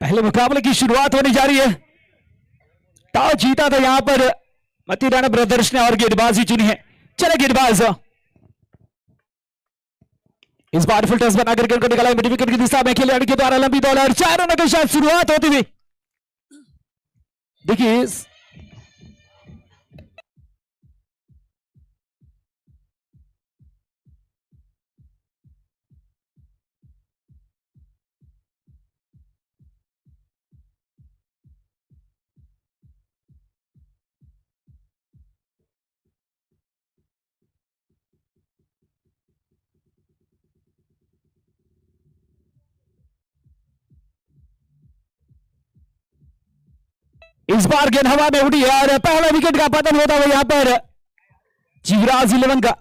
पहले मुकाबले की शुरुआत होने जा रही है। टॉस जीता था यहां पर मती राणा ब्रदर्स ने और गेंदबाजी चुनी है। चले गेंदबाज इस बार फुल टॉस बनाकर गेंद को निकाला मिड विकेट की दिशा में खिलाड़ी के द्वारा लंबी दौड़ और 4 रनों के साथ शुरुआत होती हुई। देखिए इस बार गेंद हवा में उड़ी है और पहला विकेट का पतन होता हुआ यहां पर जीवराज 11 का।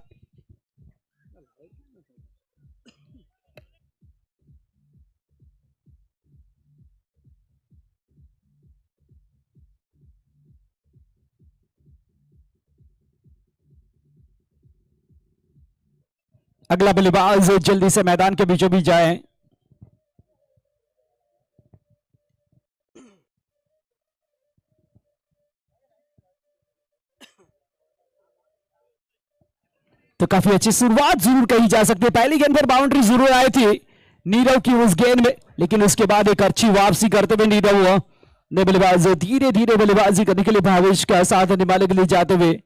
अगला बल्लेबाज जल्दी से मैदान के बीचों बीच जाए। तो काफी अच्छी शुरुआत जरूर कही जा सकती है। पहली गेंद पर बाउंड्री जरूर आई थी नीरव की उस गेंद में, लेकिन उसके बाद एक अच्छी वापसी करते हुए नीरव ने बल्लेबाज धीरे धीरे बल्लेबाजी करने के लिए भावेश का साथ निभाने के लिए जाते हुए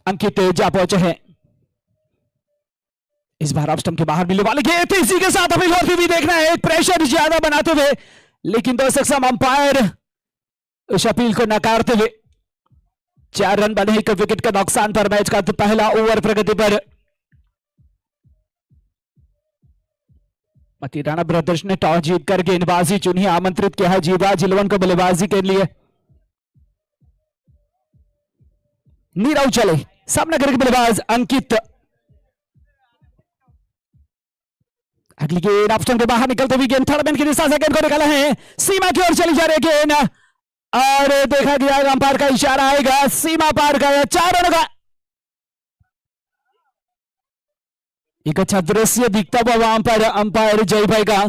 अंकित जा पहुंचे हैं। इस बार ऑफ स्टंप के बाहर मिलने वाले खेल इसी के साथ हमें और भी देखना है, एक प्रेशर ज्यादा बनाते हुए, लेकिन दर्शक सम अंपायर उस अपील को नकारते हुए 4 रन बने, 1 विकेट का नुकसान पर मैच का पहला ओवर प्रगति पर। मती राणा ब्रदर्स ने टॉस जीतकर गेंदबाजी चुनी, आमंत्रित किया है जीवराज 11 को बल्लेबाजी के लिए। नीरव चले सामना करके बल्लेबाज अंकित। अगली गेंद ऑप्शन के बाहर निकलते हुए गेंद थर्ड मैन की दिशा से गेंद को निकाला है, सीमा की ओर चली जा रही गेंद और देखा गया अंपायर का इशारा आएगा, सीमा पार का 4 रन का एक अच्छा दृश्य दिखता हुआ वहां पर अंपायर जय भाई का।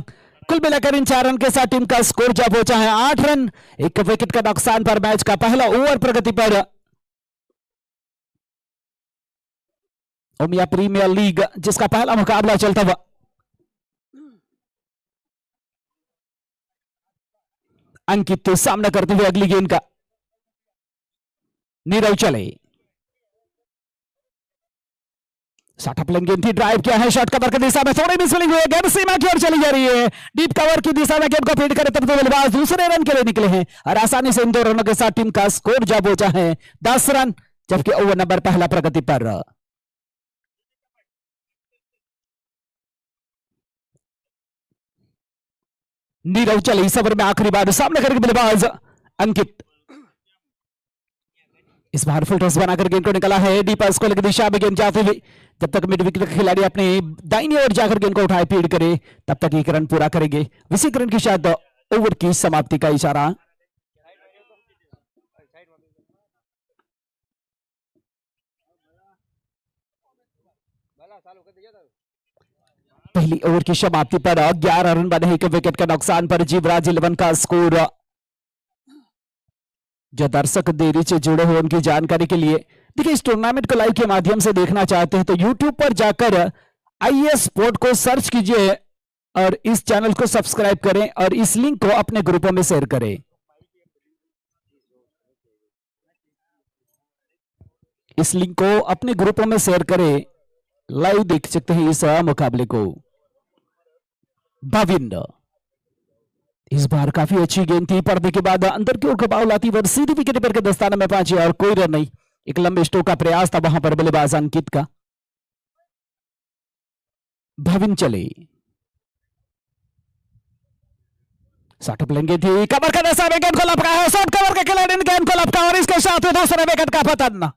कुल मिलाकर इन 4 रन के साथ टीम का स्कोर जा पहुंचा है 8 रन, 1 विकेट का नुकसान पर मैच का पहला ओवर प्रगति पर। ओमिया प्रीमियर लीग जिसका पहला मुकाबला चलता हुआ अंकित तो सामना करते हुए अगली गेंद का नीरव चले शॉट प्लेइंग गेंद थी, ड्राइव किया है शॉट कवर की दिशा में, थोड़ी मिसफील्डिंग हुई है, गेंद सीमा की ओर चली जा रही है, डीप कवर की दिशा में गेंद को फीड करे तब तो बल्लेबाज दूसरे रन के लिए निकले हैं और आसानी से इन 2 रनों के साथ टीम का स्कोर जा पहुंचा है 10 रन, जबकि ओवर नंबर पहला प्रगति पर। नीरव चले इस ओवर में आखिरी बार सामने करके बल्लेबाज अंकित। इस बार फुल टॉस बनाकर गेंद को निकाला है डीप स्कोर की दिशा में गेंद जाते हुए, जब तक मिड विकेट का खिलाड़ी अपने दाहिनी ओर जाकर गेंद को उठाए फीड करे तब तक 1 रन पूरा करेंगे। इसी रन के साथ ओवर की समाप्ति का इशारा। पहली ओवर की समाप्ति पर 11 रन बने, 1 विकेट का नुकसान पर जीवराज 11 का स्कोर। जो दर्शक देरी से जुड़े हो उनकी जानकारी के लिए, देखिए इस टूर्नामेंट को लाइव के माध्यम से देखना चाहते हैं तो YouTube पर जाकर IAS स्पोर्ट को सर्च कीजिए और इस चैनल को सब्सक्राइब करें और इस लिंक को अपने ग्रुपों में शेयर करें। इस लिंक को अपने ग्रुपों में शेयर करें, लाइव देख सकते हैं इस मुकाबले को। भाविंद इस बार काफी अच्छी गेंद थी, पर्दे के बाद अंदर की ओर का बाउल आती और सीधी विकेट पर के दस्ताने में पहुंची और कोई रन नहीं। एक लंबे स्ट्रोक का प्रयास था वहां पर बल्लेबाज अंकित का। भाविन चले शॉट प्लेंगे थी, कवर का दिशा में गेंद को लपका है, शॉट कवर के खिलाड़ी ने गेंद को लपका और इसके साथ दूसरे विकेट का पतन।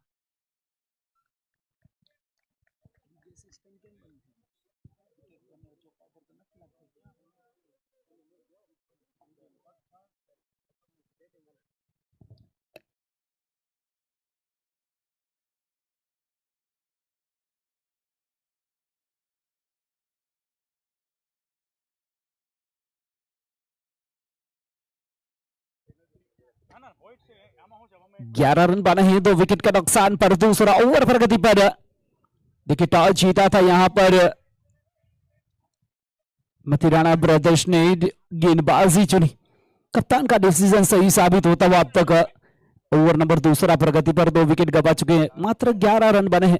11 रन बने हैं, 2 विकेट का नुकसान पर दूसरा ओवर प्रगति पर। देखिए टॉस जीता था यहां पर मथिराणा ब्रदर्स ने गेंदबाजी चुनी। कप्तान का डिसीजन सही साबित होता हुआ अब तक ओवर नंबर दूसरा प्रगति पर 2 विकेट गवा चुके हैं, मात्र 11 रन बने हैं।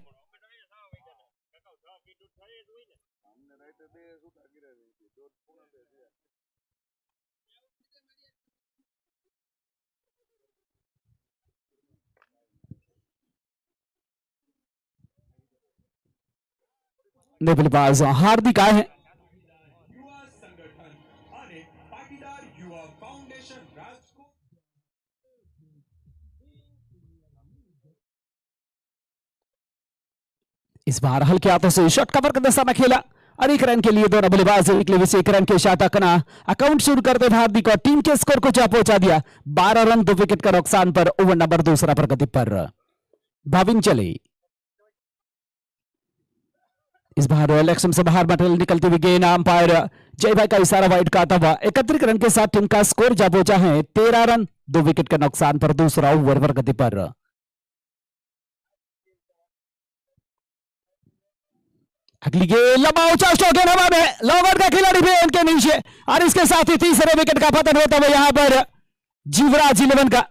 बल्लेबाज हार्दिक आए हैं। इस बार हल्के हाथों से शॉट कवर करते समय खेला और 1 रन के लिए दोनों बल्लेबाज से 1 रन के साथ अपना अकाउंट शुरू करते हार्दिक और टीम के स्कोर को जा पहुंचा दिया 12 रन 2 विकेट का नुकसान पर ओवर नंबर दूसरा प्रगति पर। भाविन चले इस बार इलेक्शन से बाहर निकलते हुए गेंद अंपायर जय भाई का इशारा वाइड का हुआ 31 रन के साथ टीम का स्कोर जा पहुंचा है 13 रन 2 विकेट का नुकसान पर दूसरा ओवर प्रगति पर। अगली गेंद लंबा ऊंचा स्ट्रोक हवा में, लॉन्ग का खिलाड़ी भी उनके नीचे और इसके साथ ही तीसरे विकेट का पतन होता हुआ यहां पर युवराज 11 का।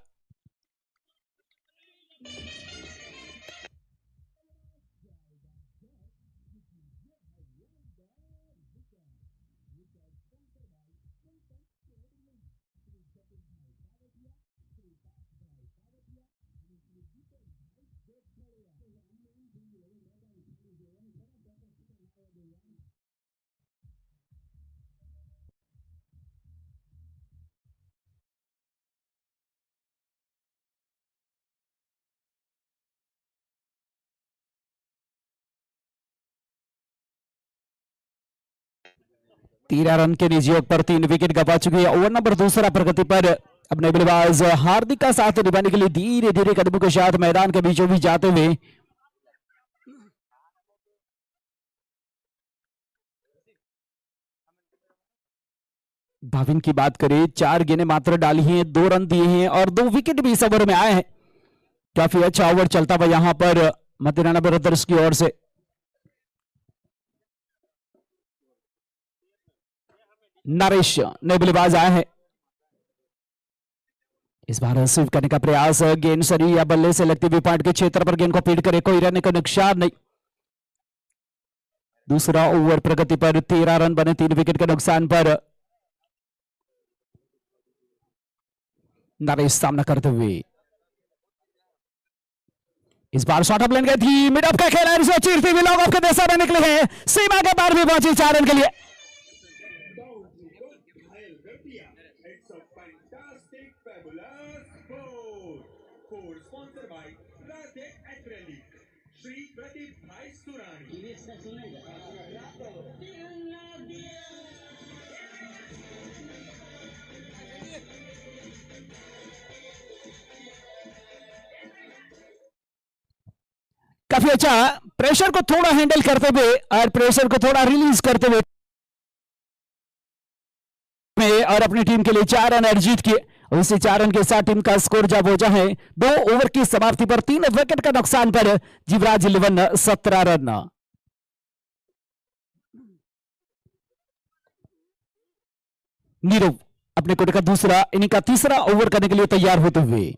तेरह रन के निजयोग पर 3 विकेट गवा चुके हैं। ओवर नंबर दूसरा प्रगति पर अपने बल्लेबाज हार्दिक का साथ निभाने के लिए धीरे धीरे कदमों के साथ मैदान के बीचों बीच जाते हुए भाविन की बात करें 4 गेंदें मात्र डाली हैं, 2 रन दिए हैं और 2 विकेट भी इस ओवर में आए हैं। काफी अच्छा ओवर चलता हुआ यहां पर मथिराणा ब्रदर्स की ओर से। नरेश नए बल्लेबाज आए हैं। इस बार स्वीप करने का प्रयास, गेंद सरी या बल्ले से लगती हुई पॉइंट के क्षेत्र पर गेंद को फीड करे, कोई रन का नुकसान नहीं। दूसरा ओवर प्रगति पर 13 रन बने 3 विकेट के नुकसान पर। नरेश सामना करते हुए इस बार शॉट ऑफ लेन गई थी, मिड ऑफ का खेल है, इसे चीरते हुए लॉन्ग ऑफ के दिशा में निकले हैं, सीमा के पार भी पहुंची 4 रन के लिए। काफी अच्छा प्रेशर को थोड़ा हैंडल करते हुए और प्रेशर को थोड़ा रिलीज करते हुए और अपनी टीम के लिए 4 रन अर्जित किए। उसी 4 रन के साथ टीम का स्कोर जा पहुंचा है 2 ओवर की समाप्ति पर 3 विकेट का नुकसान पर युवराज 11 17 रन। नीरव अपने कोटे का दूसरा इनिंग का तीसरा ओवर करने के लिए तैयार होते हुए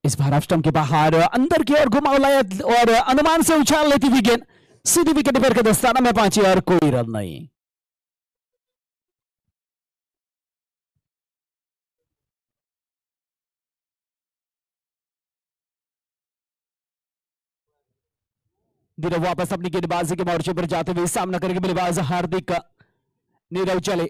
इस बार ऑफ स्टंप के बाहर अंदर की ओर घुमाव लाया और अनुमान से उछाल लेती हुई गेंद सीधी विकेट पर के दस्ताना में पहुंची और कोई रन नहीं। नीरव वापस अपनी गेंदबाजी के मोर्चे पर जाते हुए सामना करेंगे बल्लेबाज हार्दिक। नीरव चले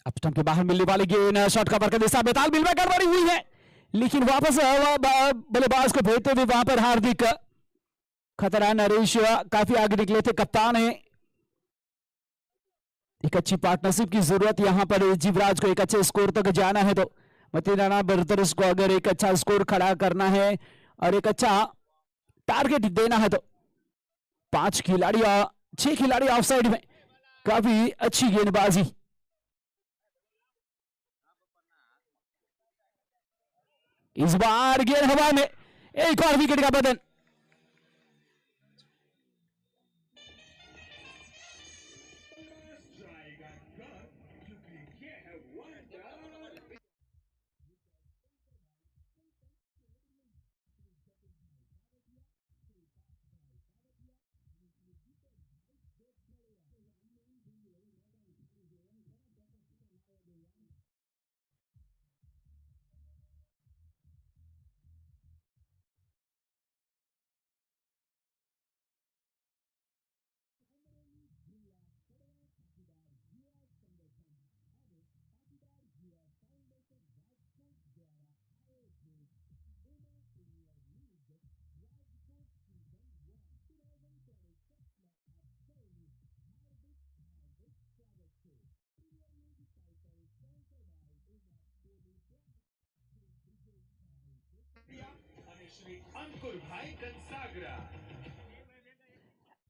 अब स्टंप के बाहर मिलने वाली गेंद शॉट कवर के दिशा में तालमेल में गड़बड़ी हुई है, लेकिन वापस बल्लेबाज को भेजते हुए वहां पर हार्दिक खतरा। नरेश काफी आगे निकले थे, कप्तान है। एक अच्छी पार्टनरशिप की जरूरत यहां पर जीवराज को। एक अच्छे स्कोर तक जाना है तो मतीराना ब्रदर्स को अगर एक अच्छा स्कोर खड़ा करना है और एक अच्छा टारगेट देना है तो 5 खिलाड़ी 6 खिलाड़ी ऑफसाइड में, काफी अच्छी गेंदबाजी। इस बार गेंद हवा में, एक और विकेट का बदन।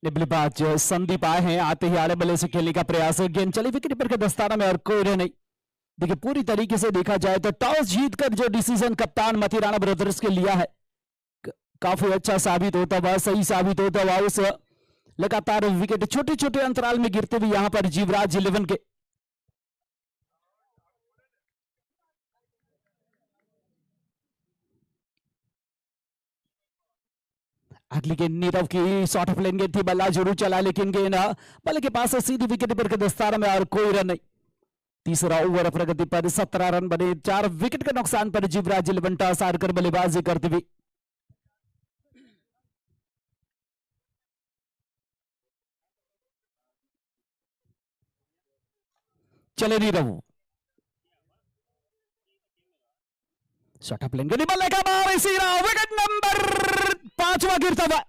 बल्लेबाज संदीप आए हैं, आते ही आड़े बल्ले से खेलने का प्रयास। गेंद चली विकेट पर के दस्ताना में और कोई रन नहीं। देखिए पूरी तरीके से देखा जाए तो टॉस जीतकर जो डिसीजन कप्तान मतीराना ब्रदर्स के लिया है, काफी अच्छा साबित होता हुआ, सही साबित होता हुआ। उस लगातार विकेट छोटे छोटे अंतराल में गिरते हुए यहां पर जीवराज 11 के अगली गेंद नीरव की शॉर्ट ऑफ लेन गेंद थी, बल्ला जरूर चला लेकिन गेंद बल्ले के पास सीधी विकेट पर के दस्ताना में और कोई रन नहीं। तीसरा ओवर प्रगति पर 17 रन बने, 4 विकेट के नुकसान पर जीवराज 11 टॉस हारकर बल्लेबाजी करते हुए। चले नीरव, शॉर्ट ऑफ लेन गेंद, बल्ले का मार, इसी विकेट नंबर 5वां गिरता हुआ।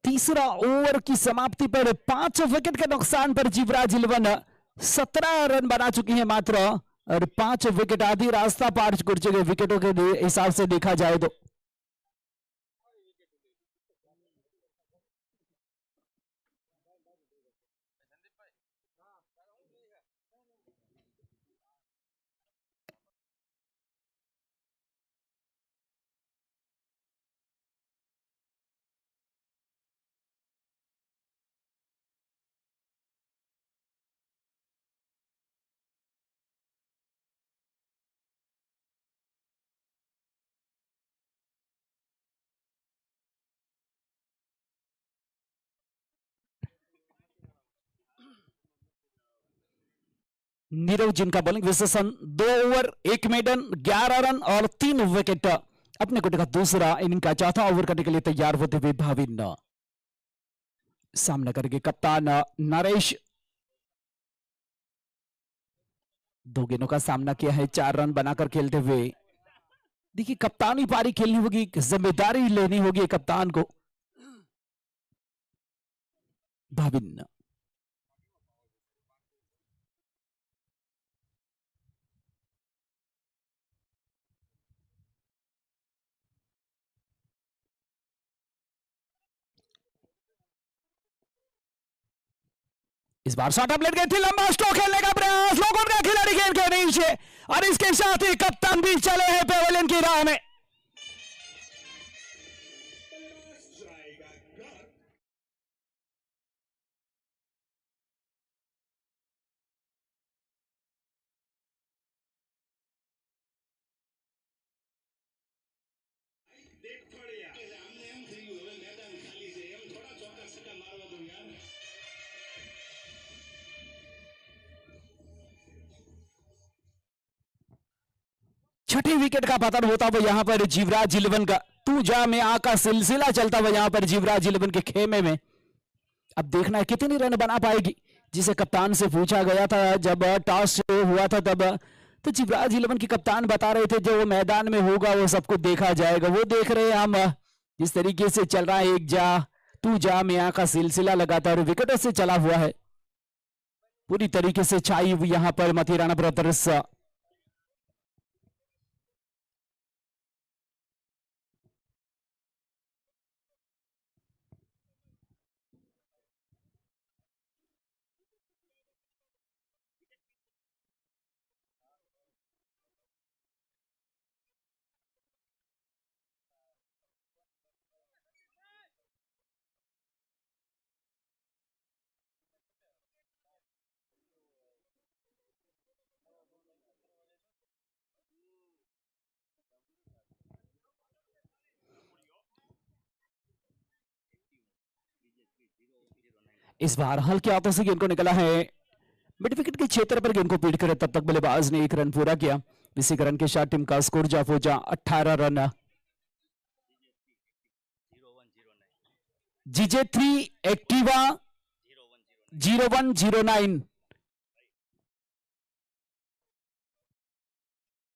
तीसरा ओवर की समाप्ति पर 5 विकेट के नुकसान पर जीवराज 11 17 रन बना चुकी है मात्र, और 5 विकेट आधी रास्ता पार कर चुके विकेटों के हिसाब से देखा जाए तो। नीरव जिनका बॉलिंग विशेषण 2 ओवर 1 मेडन 11 रन और 3 विकेट, अपने कोटे का दूसरा इनिंग का चौथा ओवर करने के लिए तैयार होते हुए भाविन सामना करेंगे कप्तान नरेश। 2 गेंदों का सामना किया है, 4 रन बनाकर खेलते हुए। देखिए कप्तानी पारी खेलनी होगी, जिम्मेदारी लेनी होगी कप्तान को। भाविन इस बार शॉट अपलेट गई थी, लंबा स्ट्रोक खेलने का प्रयास, लोगों का खिलाड़ी गेंद के नीचे, और इसके साथ ही कप्तान भी चले हैं पेवेलियन की राह में। छठे विकेट का पतन होता हुआ यहां पर जीवराज 11 का तू जा में आ का सिलसिला चलता हुआ यहां पर जीवराज 11 के खेमे में। अब देखना है कितने रन बना पाएगी, जिसे कप्तान से पूछा गया था जब टॉस हुआ था तब, तो जीवराज 11 के कप्तान बता रहे थे जो वो मैदान में होगा वो सबको देखा जाएगा। वो देख रहे हैं हम जिस तरीके से चल रहा है एक जा तू जा में आ का सिलसिला लगातार विकेटों से चला हुआ है, पूरी तरीके से छाई हुई यहां पर मथुराना ब्रदर्स। इस बार हल्के हाथों से गेंद को निकला है मिड विकेट के क्षेत्र पर, गेंद को पीट कर तब तक बल्लेबाज ने 1 रन पूरा किया। इसी रन के साथ टीम का स्कोर जाफोजा 18 रन। जीजे 3 एक्टिवा 0109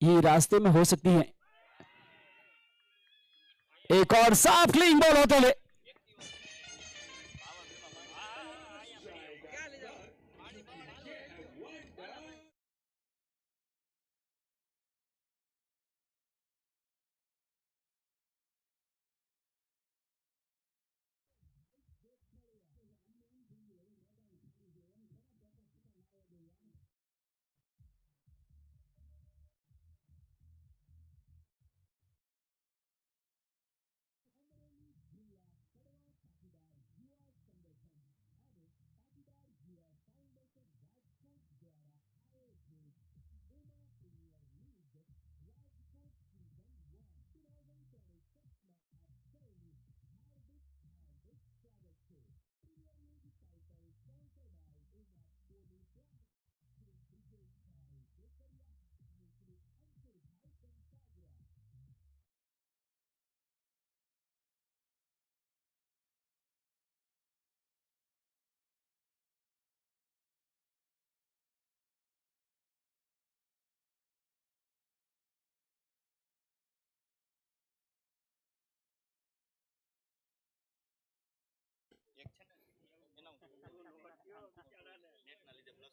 ये रास्ते में हो सकती है। एक और साफ क्लीन बॉल होते हुए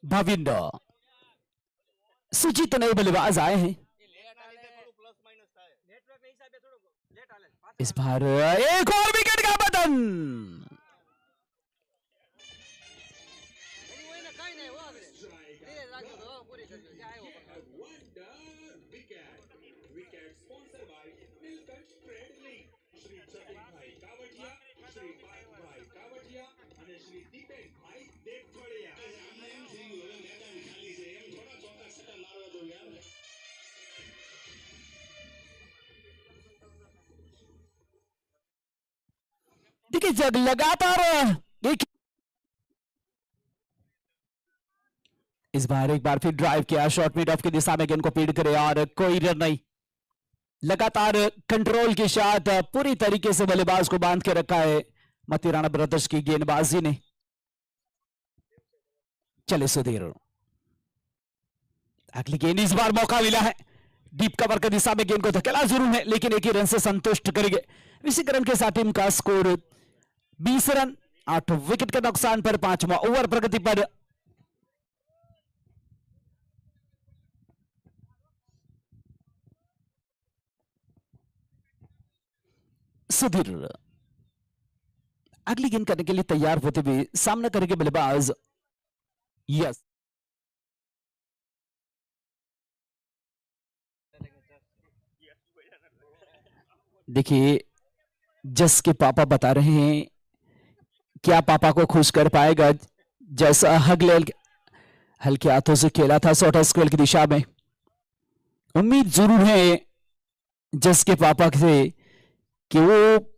भाविंदर सुजीत नए बल्लेबाज आए हैं। इस बार एक और विकेट का पतन। देखिए जग लगातार इस बार एक बार फिर ड्राइव किया, शॉर्ट मिड ऑफ की दिशा में गेंद को फीड करे और कोई रन नहीं। लगातार कंट्रोल के साथ पूरी तरीके से बल्लेबाज को बांध के रखा है मथुराना ब्रदर्स की गेंदबाजी ने। चले सुधीर, अगली गेंद इस बार मौका मिला है, डीप कवर की दिशा में गेंद को धकेला जरूर है लेकिन एक ही रन से संतुष्ट करेंगे। इसी रन के साथ टीम का स्कोर 20 रन 8 विकेट के नुकसान पर 5वां ओवर प्रगति पर। सुधीर अगली गेंद करने के लिए तैयार होते हुए सामना करेंगे बल्लेबाज यस। देखिए जस के पापा बता रहे हैं क्या पापा को खुश कर पाएगा, जैसा हल्के हाथों से खेला था शॉर्ट स्क्वेयर की दिशा में। उम्मीद जरूर है जस के पापा से कि वो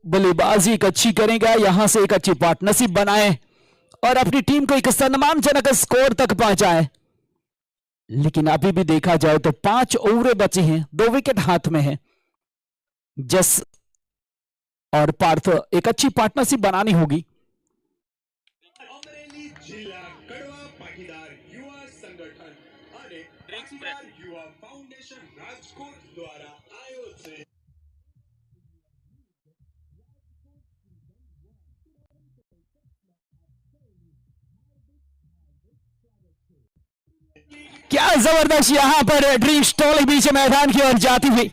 बल्लेबाजी एक अच्छी करेगा, यहां से एक अच्छी पार्टनरशिप बनाए और अपनी टीम को एक सम्मानजनक स्कोर तक पहुंचाए। लेकिन अभी भी देखा जाए तो 5 ओवरें बची हैं, 2 विकेट हाथ में है। जस और पार्थ एक अच्छी पार्टनरशिप बनानी होगी। अमरेली जिला कड़वा पाटीदार युवा संगठन અને પાટીદાર युवा फाउंडेशन राजकोट द्वारा आयोजित क्या जबरदस्त यहां पर ड्रीम स्टॉल बीच मैदान की ओर जाती हुई।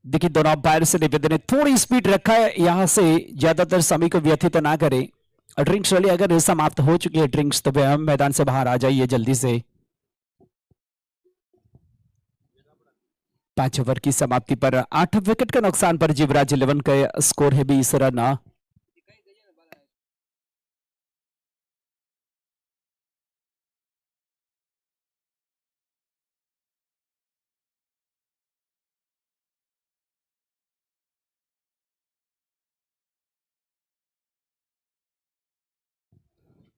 देखिए दोनों अंपायर से निवेदन है थोड़ी स्पीड रखा है, यहां से ज्यादातर समय को व्यतीत ना करें। ड्रिंक्स वाली अगर समाप्त हो चुकी है ड्रिंक्स तो हम मैदान से बाहर आ जाइए जल्दी से। 5 ओवर की समाप्ति पर 8 विकेट के नुकसान पर जीवराज 11 का स्कोर है 20 रन।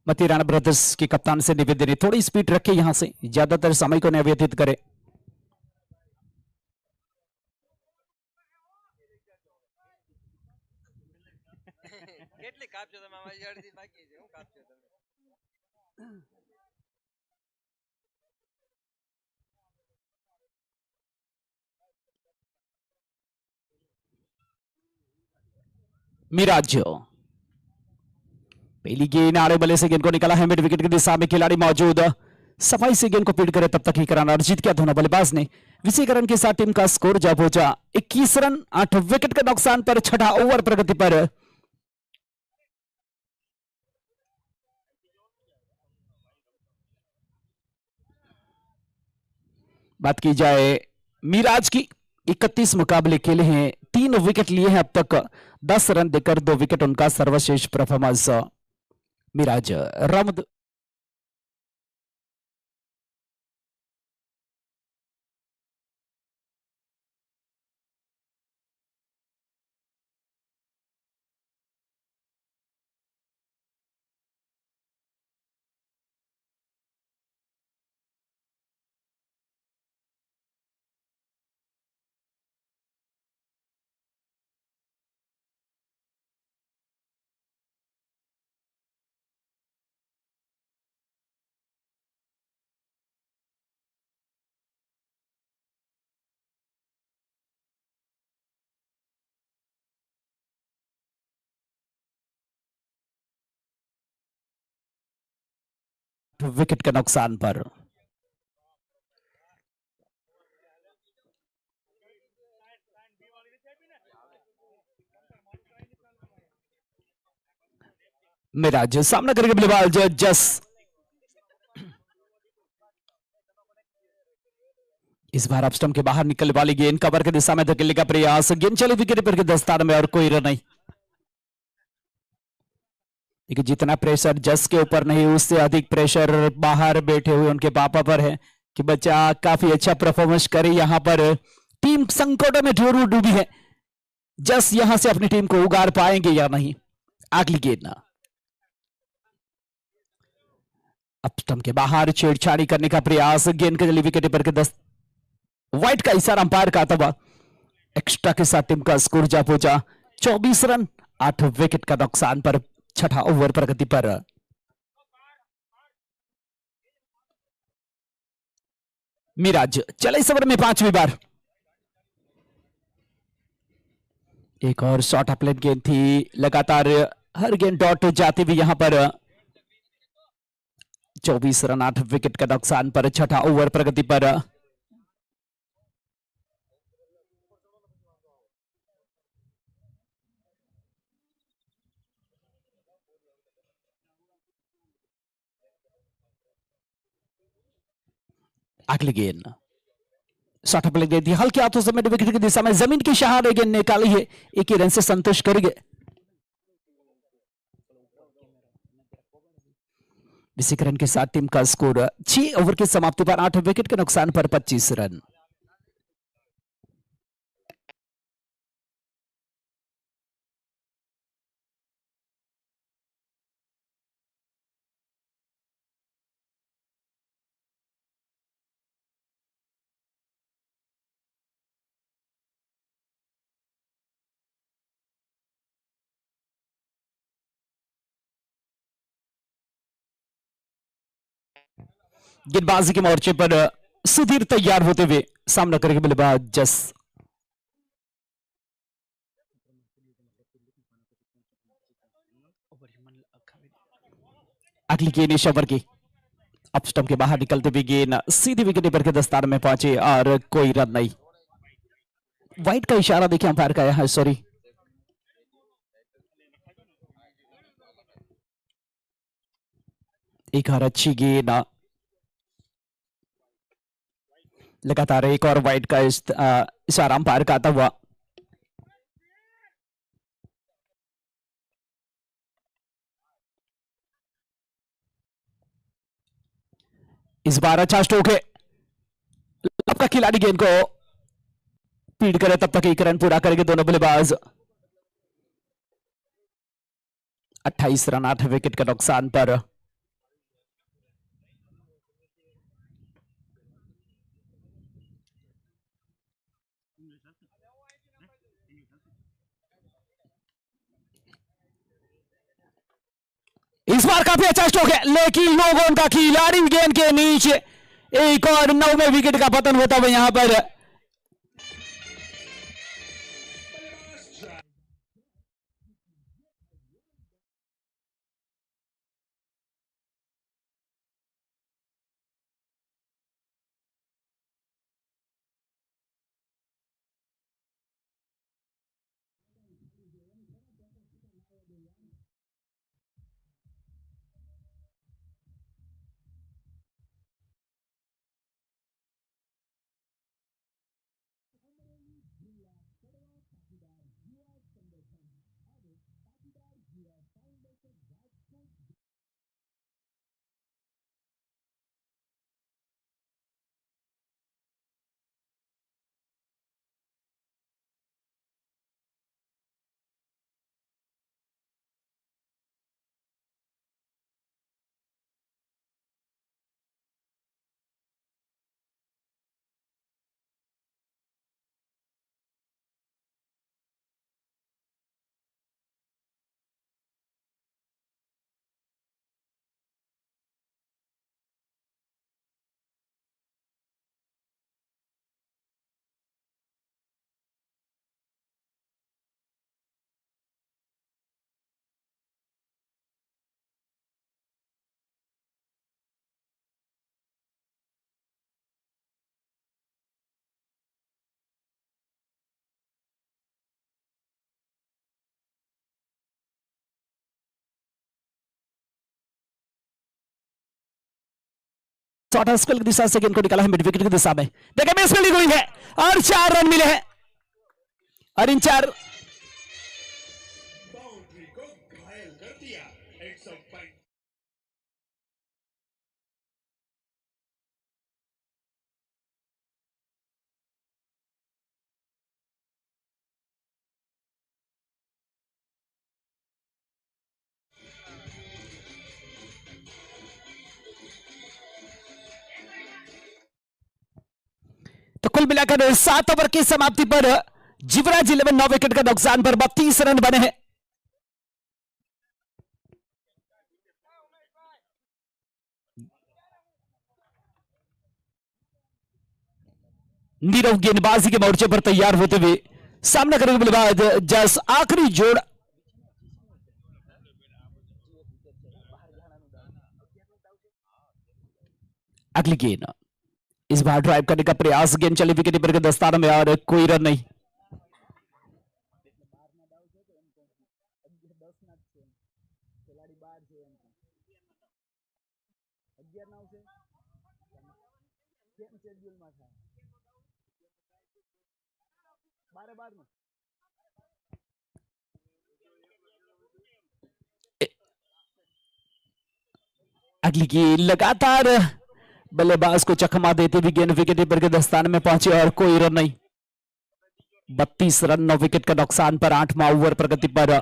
मती राणा ब्रदर्स के कप्तान से निवेदन है थोड़ी स्पीड रखे, यहां से ज्यादातर समय को न व्यतीत करे। मिराज पहली गेंद आड़े बल्ले से गेंद को निकाला है, मिड विकेट की दिशा में खिलाड़ी मौजूद, सफाई से गेंद को फीड करे तब तक ही कराना और जीत गया दोनों बल्लेबाज ने। विशेषकरण के साथ टीम का स्कोर जब पहुंचा 21 रन 8 विकेट के नुकसान पर 6ठा ओवर प्रगति पर। बात की जाए मिराज की, 31 मुकाबले खेले हैं, 3 विकेट लिए हैं अब तक, 10 रन देकर 2 विकेट उनका सर्वश्रेष्ठ परफॉर्मेंस। मिराज रामद विकेट के नुकसान पर। मिराज सामना करेंगे बल्लेबाज जस, इस बार अब स्टंप के बाहर निकलने वाली गेंद कवर की दिशा में धकेलने का प्रयास, गेंद चली विकेट पर के दस्तान में और कोई रन नहीं। देखिए जितना प्रेशर जस के ऊपर नहीं उससे अधिक प्रेशर बाहर बैठे हुए उनके पापा पर है कि बच्चा काफी अच्छा परफॉर्मेंस करे। यहां पर टीम संकटों में जरूर डूबी है, जस यहां से अपनी टीम को उगार पाएंगे या नहीं। अगली गेंद ना अब स्टंप के बाहर छेड़छाड़ी करने का प्रयास, गेंद के जली विकेट पर के 10 वाइट का इशारा अंपायर का तब एक्स्ट्रा के साथ टीम का स्कोर जा पहुंचा 24 रन 8 विकेट का नुकसान पर छठा ओवर प्रगति पर। मिराज चले इस ओवर में 5वीं बार। एक और शॉर्ट अपलेट गेंद थी, लगातार हर गेंद डॉट जाती हुई यहां पर 24 रन 8 विकेट का नुकसान पर छठा ओवर प्रगति पर। अगली गेंद शॉर्ट अपलेट गेंद थी, हल्के हाथों से मिड विकेट की दिशा में जमीन की सहारे गेंद निकाली है, एक ही रन से संतुष्ट करेंगे। इसी रन के साथ टीम का स्कोर 6 ओवर की समाप्ति पर 8 विकेट के नुकसान पर 25 रन। गेंदबाजी के मोर्चे पर सुधीर तैयार होते हुए सामना करेंगे बल्लेबाज जस। अगली गेंद इस ओवर की अब स्टंप के बाहर निकलते हुए गेंद सीधी विकेट पर के दस्तार में पहुंचे और कोई रन नहीं। वाइट का इशारा देखिए अंपायर का यहां, सॉरी। एक और अच्छी गेंद, लगातार एक और वाइट का इशारा अंपायर का आता हुआ। इस बार अच्छा स्ट्रोक है, आपका खिलाड़ी गेंद को फीड करे तब तक एक रन पूरा करेंगे दोनों बल्लेबाज। 28 रन 8 विकेट का नुकसान पर। इस बार काफी अच्छा स्ट्रोक है, लेकिन लोगों का खिलाड़ी गेंद के नीचे एक और 9वें विकेट का पतन होता हुआ यहां पर। शॉर्ट स्पेल की दिशा से गेंद को निकाला है मिड विकेट की दिशा में, देखिए मिस फील्डिंग हुई है और 4 रन मिले हैं और इन 4 बाउंड्री को घायल कर दिया। It's a fine. कुल मिलाकर 7 ओवर की समाप्ति पर युवराज 11 9 विकेट का नुकसान पर 32 रन बने हैं। नीरव गेंदबाजी के मोर्चे पर तैयार होते हुए सामना करेंगे बल्लेबाज जस। आखिरी जोड़ अगली गेंद, इस बार ड्राइव करने का प्रयास, गेंद चली विकेट कीपर के दस्ताने में और कोई रन नहीं। अगली गेंद लगातार बल्लेबाज को चकमा देते हुए गेंद विकेट कीपर के दस्ताने में पहुंचे और कोई रन नहीं। 32 रन 9 विकेट का नुकसान पर 8वां ओवर प्रगति पर।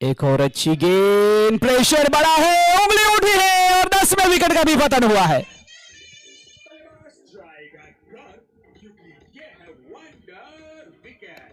एक और अच्छी गेंद, प्रेशर बड़ा है, उंगली उठी है और 10वें विकेट का भी पतन हुआ है। क्योंकि ये है वंडर विकेट।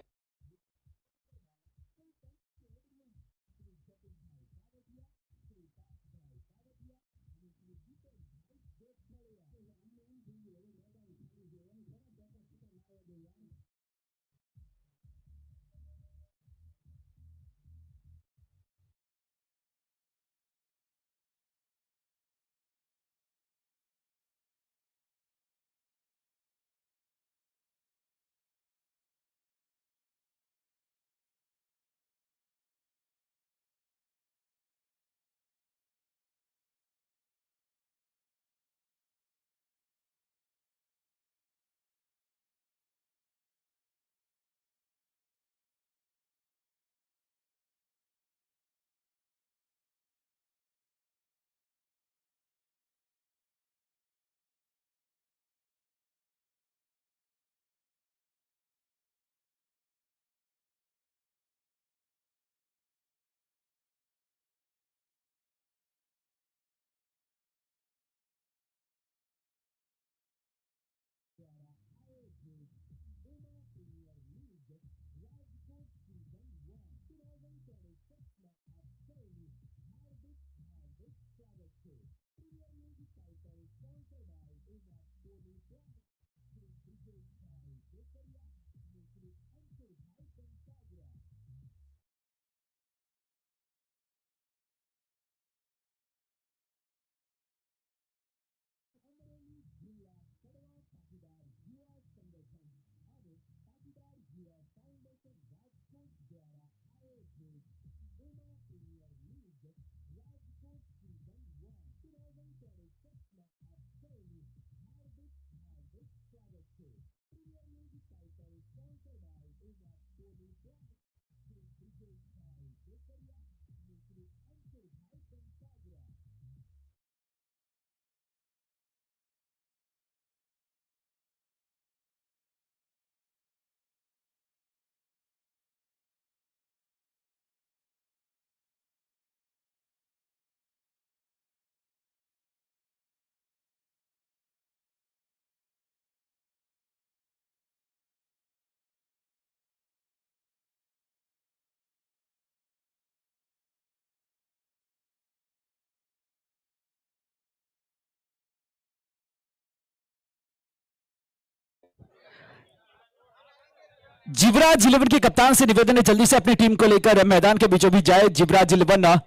युवराज 11 के कप्तान से निवेदन है जल्दी से अपनी टीम को लेकर मैदान के बीचों बीच जाए। युवराज 11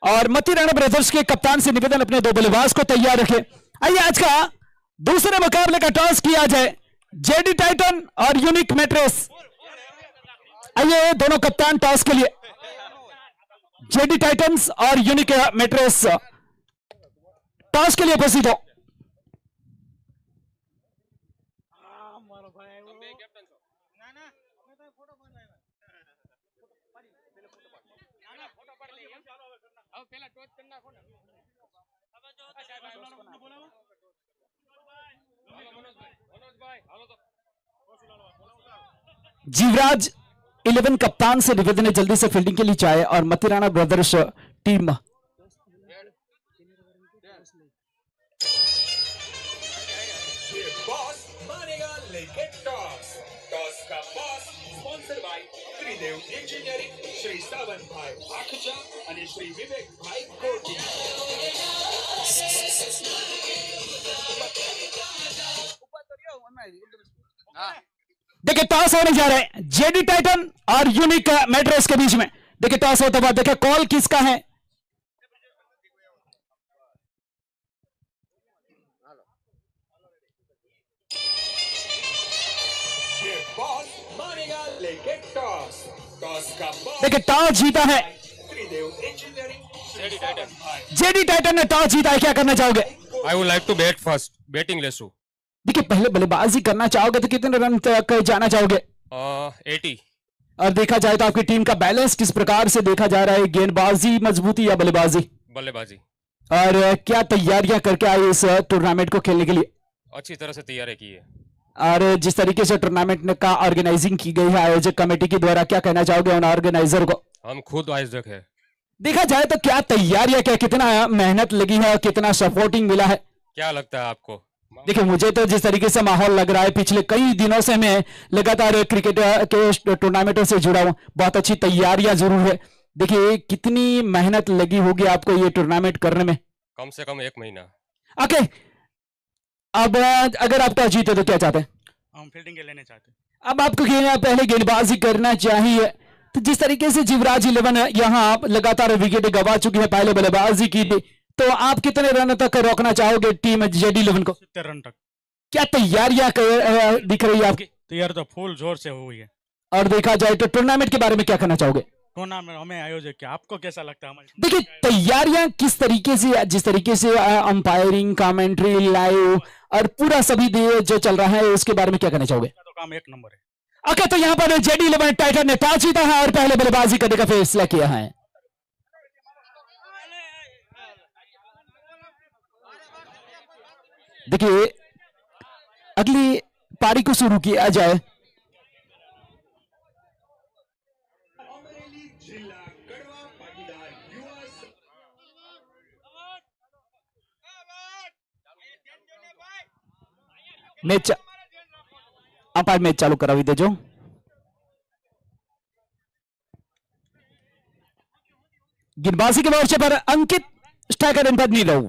और मती राणा ब्रदर्स के कप्तान से निवेदन अपने 2 बल्लेबाज को तैयार रखे। आइए आज का दूसरे मुकाबले का टॉस किया जाए। जेडी टाइटन और यूनिक मैट्रेस, आइए दोनों कप्तान टॉस के लिए। जेडी टाइटन्स और यूनिक मैट्रेस टॉस के लिए उपस्थित हो। युवराज 11 कप्तान से निवेदन है जल्दी से फील्डिंग के लिए चाहे और मतिराना ब्रदर्स टीम ये बॉस मानेगा लेकिन टॉस टॉस का boss sponsor by Tridev engineering Shri Sawant भाई आखचा અને શ્રી વિવેક ભાઈ કોટી देखिए टॉस होने जा रहे हैं जेडी टाइटन और यूनिक मैट्रेस के बीच में। देखिए टॉस होता हुआ देखिए कॉल किसका है। ये बॉस मानेगा लेकिन टॉस टॉस का बॉस देखिए टॉस जीता है त्रिदेव इंजीनियरिंग श्री सावंत भाई जेडी टाइटन ने टॉस जीता है। क्या करना चाहोगे? I would like to bat first. Batting लेसू. देखिए पहले बल्लेबाजी करना चाहोगे तो कितने रन तक जाना चाहोगे? 80. और देखा जाए तो आपकी टीम का बैलेंस किस प्रकार से देखा जा रहा है, गेंदबाजी मजबूती या बल्लेबाजी? बल्लेबाजी. और क्या तैयारियां करके आए इस टूर्नामेंट को खेलने के लिए? अच्छी तरह से तैयारी की है. और जिस तरीके से टूर्नामेंट का ऑर्गेनाइजिंग की गई है आयोजक कमेटी के द्वारा, क्या कहना चाहोगे उन ऑर्गेनाइजर को? हम खुद आयोजक है. देखा जाए तो क्या तैयारियां, क्या कितना मेहनत लगी है, कितना सपोर्टिंग मिला है? क्या लगता है आपको? देखिए मुझे तो जिस तरीके से माहौल लग रहा है, पिछले कई दिनों से मैं लगातार क्रिकेट के टूर्नामेंटों से जुड़ा हूं, बहुत अच्छी तैयारियां जरूर है। देखिए कितनी मेहनत लगी होगी आपको ये टूर्नामेंट करने में? कम से कम 1 महीना. ओके, अब अगर आप टॉस जीते तो क्या चाहते हैं? हम फील्डिंग के लेने चाहते हैं। अब आपको पहले गेंदबाजी करना चाहिए। तो जिस तरीके से जीवराज 11 यहाँ लगातार विकेट गवा चुकी है, पहले बल्लेबाजी की थी, तो आप कितने रन तक रोकना चाहोगे टीम जेडी 11 को? 70 रन तक। क्या तैयारियां दिख रही है आपकी? तैयारी तो फुल जोर से हुई है। और देखा जाए तो टूर्नामेंट के बारे में क्या कहना चाहोगे? टूर्नामेंट हमें आयोजक किया, आपको कैसा लगता है? देखिए तैयारियां किस तरीके से, जिस तरीके से अंपायरिंग, कमेंट्री, लाइव और पूरा सभी जो चल रहा है उसके बारे में क्या कहना चाहोगे? तो काम 1 नंबर है। ओके, तो यहाँ पर जेडी 11 टाइटन ने टॉस जीता है और पहले बल्लेबाजी करने का फैसला किया है। देखिए अगली पारी को शुरू किया जाए। અમરેલી જિલ્લા કડવા પાટીદાર યુવા मैच अंपायर मैच चालू करावी देजो। गेंदबाजी के मोर्चे पर अंकित, स्ट्राइकर इन पर नीरव।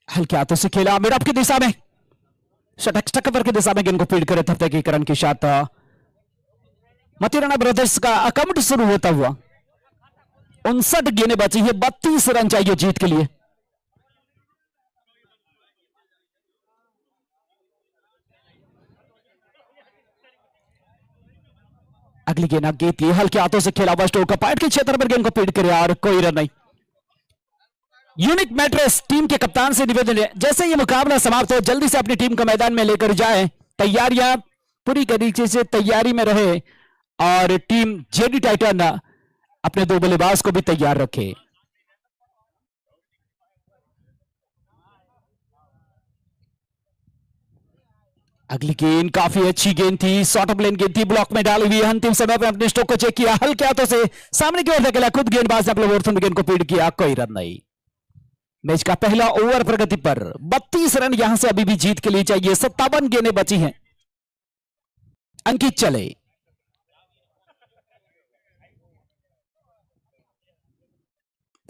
हल्के हाथों से खेला मिडऑफ की दिशा में, शटक कवर की दिशा में गेंद को फील्ड करे थपते की करण के साथ मतिराना ब्रदर्स का अकाउंट शुरू होता हुआ 59 गेंदें बची है, 32 रन चाहिए जीत के लिए। अगली गेंद गेंद हल्के हाथों से खेला हुआ स्टोर का पाइट के क्षेत्र पर गेंद को फील्ड करे और कोई रन नहीं। यूनिक मैट्रेस टीम के कप्तान से निवेदन है, जैसे ये मुकाबला समाप्त हो जल्दी से अपनी टीम को मैदान में लेकर जाए, तैयारियां पूरी तरीके से तैयारी में रहे और टीम जेडी टाइटन अपने 2 बल्लेबाज को भी तैयार रखे। अगली गेंद काफी अच्छी गेंद थी, शॉर्ट ऑफ लेन गेंद थी, ब्लॉक में डाली हुई। अंतिम समय पर अपने स्ट्रोक को चेक किया, हल्के हाथों से सामने की ओर धकेला, खुद गेंदबाज ने अपने ओवर गेंद को फील्ड किया, कोई रन नहीं। मैच का पहला ओवर प्रगति पर 32 रन यहां से अभी भी जीत के लिए चाहिए, 57 गेंदें बची हैं। अंकित चले,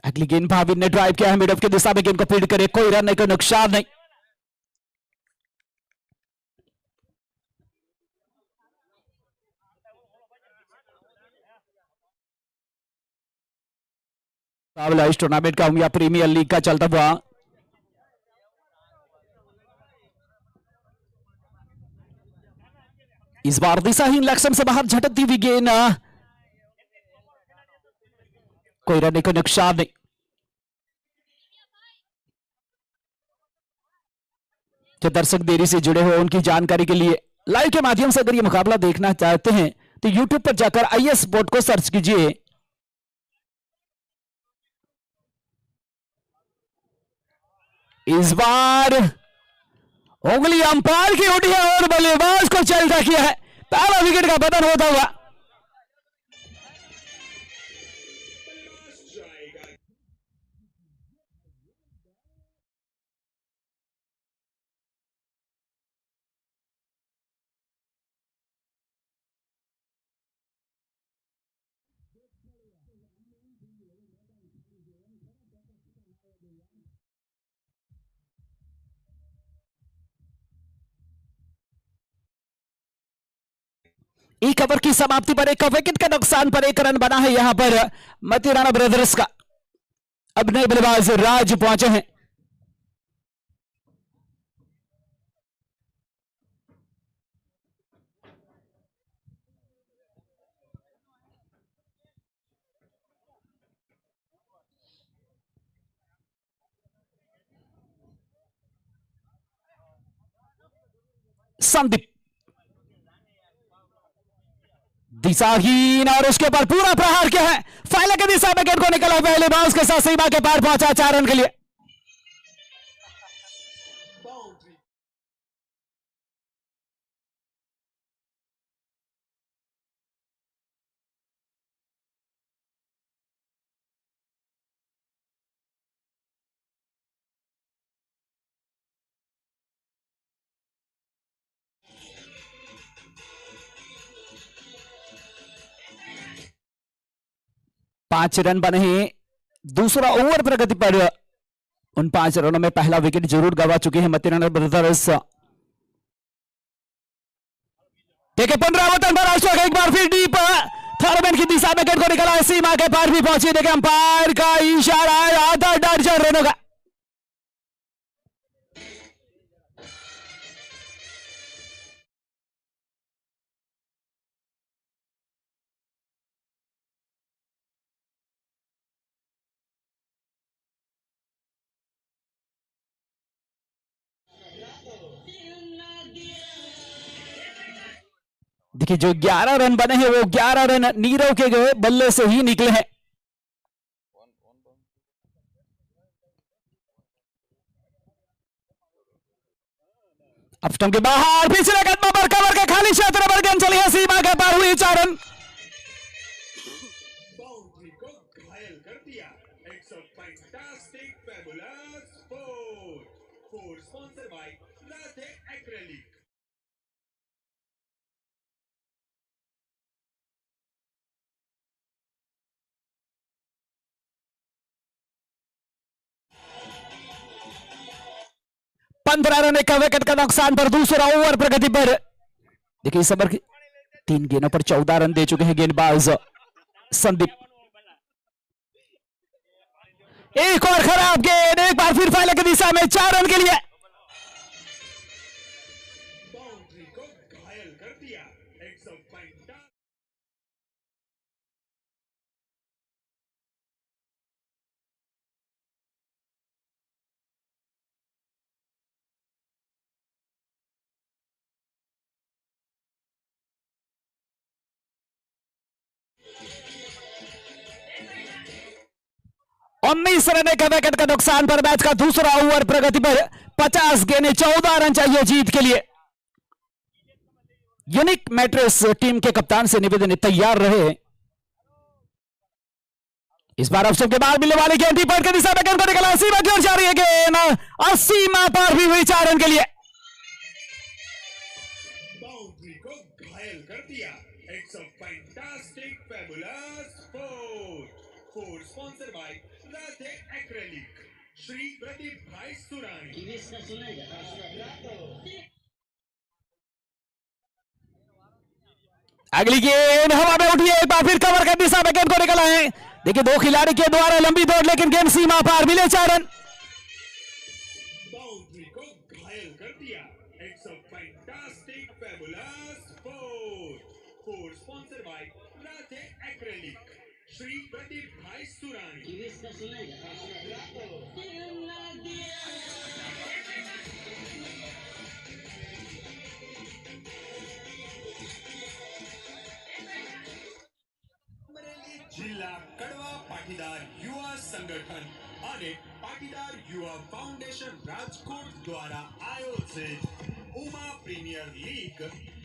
अगली गेंद भाविन ने ड्राइव किया है, मिड ऑफ की दिशा में गेंद को फील्ड करे, कोई रन नहीं, कोई नुकसान नहीं। इस टूर्नामेंट का या प्रीमियर लीग का चलता हुआ इस बार दिशाहीन लक्ष्य से बाहर झटकती हुई गेंद, कोई रन नहीं, कोई नुकसान नहीं। जो दर्शक देरी से जुड़े हुए उनकी जानकारी के लिए लाइव के माध्यम से अगर ये मुकाबला देखना चाहते हैं तो यूट्यूब पर जाकर आईएस स्पोर्ट को सर्च कीजिए। इस बार उंगली अंपायर की उठी है और बल्लेबाज को चलता किया है। पहला विकेट का पतन होता हुआ। बल्लेबाज जाएगा। एक ओवर की समाप्ति पर एक विकेट के नुकसान पर एक रन बना है यहां पर मतीराना ब्रदर्स का। अब नए बल्लेबाज राज पहुंचे हैं। संदीप दिशाहीन और उसके ऊपर पूरा प्रहार किया है। फाइनल की दिशा में गेंद को निकला पहले बाउंस के साथ सीमा के पार पहुंचा 4 रन के लिए। बाउंड्री। 5 रन बने हैं दूसरा ओवर प्रगति पर। उन 5 रनों में पहला विकेट जरूर गवा चुके हैं मतीराना ब्रदर्स। देखिए 15 वतन पर एक बार फिर डीप थर्ड की दिशा में गेंद को निकला है। सीमा के पार भी पहुंची। देखिए अंपायर का इशारा है आधा दर्जन रनों का। देखिए जो 11 रन बने हैं वो 11 रन नीरव के गए बल्ले से ही निकले हैं। अब स्टंप के बाहर पिछले कदमों पर कवर के खाली क्षेत्र पर गेंद चली है। सीमा के पार हुई 4 रन। बाउंड्री को घायल कर दिया। It's a fantastic fabulous four sponsored by Radhe acrylic. पंद्रह रन एक विकेट का नुकसान पर दूसरा ओवर प्रगति पर। देखिए इस ओवर की 3 गेंदों पर 14 रन दे चुके हैं गेंदबाज संदीप। एक और खराब गेंद। एक बार फिर फाइनल की दिशा में 4 रन के लिए। बाउंड्री को घायल कर दिया। It's a fantastic. उन्नीस रन एक विकेट का नुकसान पर मैच का दूसरा ओवर प्रगति पर। 50 गेंदें 14 रन चाहिए जीत के लिए। यूनिक मैट्रेस टीम के कप्तान से निवेदन तैयार रहे। इस बार अवसर के बाद मिलने वाली गेंद पॉइंट की दिशा में गेंद को निकला। सीमा की ओर जा रही है गेंद और सीमा पार भी हुई 4 रन के लिए। बाउंड्री को घायल कर दिया। It's a fantastic fabulous four sponsored by Radhe acrylic Shri Pradeep भाई सुरानी। अगली गेंद हवा में उठी है। एक बार फिर कवर की दिशा में गेंद को निकला है। देखिए 2 खिलाड़ी के द्वारा लंबी दौड़ लेकिन गेंद सीमा पार मिले 4 रन। बाउंड्री को घायल कर दिया। It's a fantastic fabulous four sponsored by Radhe acrylic Shri Pradeep भाई सुरानी। અમરેલી જિલ્લા કડવા પાટીદાર યુવા સંગઠન અને પાટીદાર પાટીદાર યુવા ફાઉન્ડેશન રાજકોટ દ્વારા આયોજિત Uma premier league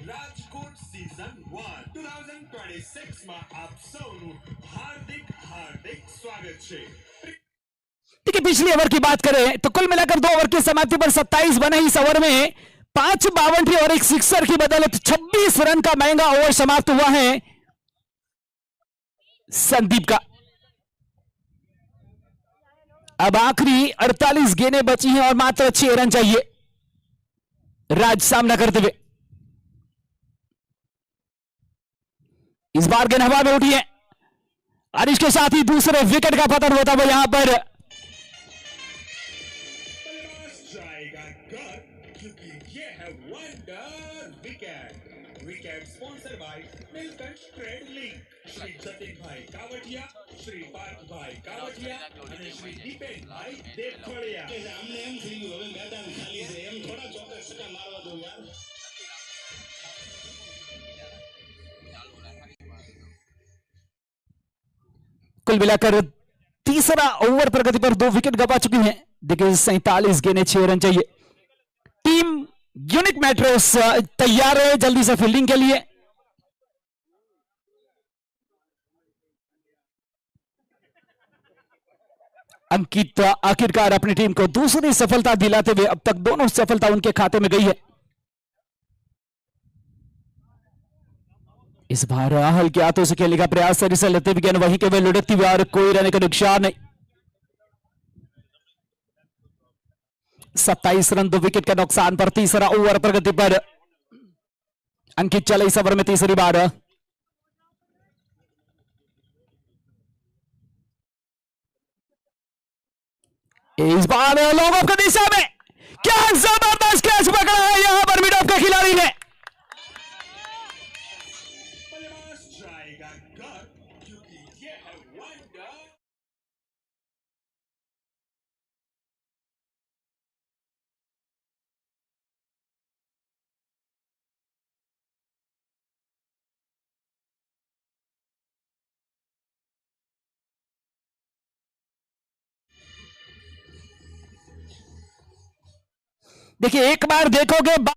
Rajkot season 1 2026 માં આપ સૌનું હાર્દિક હાર્દિક સ્વાગત છે। देखिए पिछली ओवर की बात करें तो कुल मिलाकर 2 ओवर की समाप्ति पर 27 बने इस ओवर में 5 बाउंड्री और एक सिक्सर की बदौलत 26 रन का महंगा ओवर समाप्त हुआ है संदीप का। अब आखिरी 48 गेंदें बची हैं और मात्र 6 रन चाहिए राज सामना करते हुए। इस बार गेंद हवा में उठी है और इसके साथ ही दूसरे विकेट का पतन होता हुआ यहां पर बल्लेबाज जाएगा घर क्योंकि ये है wonder wicket. Wicket sponsor by Neelkanth trade link. Shri Jatin भाई कावटिया, श्री पार्थ भाई कावटिया અને શ્રી દીપેન ભાઈ દેવખોડિયા। અમને એમ થઈ ગયું હવે મેદાન ખાલી છે એમ થોડા ચોક્કસ છક્કા મારવા દો યાર। कुल मिलाकर तीसरा ओवर प्रगति पर 2 विकेट गवा चुकी हैं। देखिए 47 गेंदें 6 रन चाहिए। टीम यूनिक मैट्रेस तैयार है जल्दी से फील्डिंग के लिए। अंकित आखिरकार अपनी टीम को दूसरी सफलता दिलाते हुए अब तक दोनों सफलता उनके खाते में गई है। इस बार हल्के हाथों से खेलने का प्रयास सरी से लेते हुए गेंद वहीं के वे लुढ़कती हुई और कोई रहने का नुकसान नहीं। 27 रन 2 विकेट के नुकसान पर तीसरा ओवर प्रगति पर अंकित चले इस ओवर में तीसरी बार। इस बार लॉन्ग ऑफ की दिशा में क्या जबरदस्त कैच पकड़ा है यहां पर मिड ऑफ के खिलाड़ी ने। बल्लेबाज जाएगा घर क्योंकि ये है वंडर। देखिए एक बार देखोगे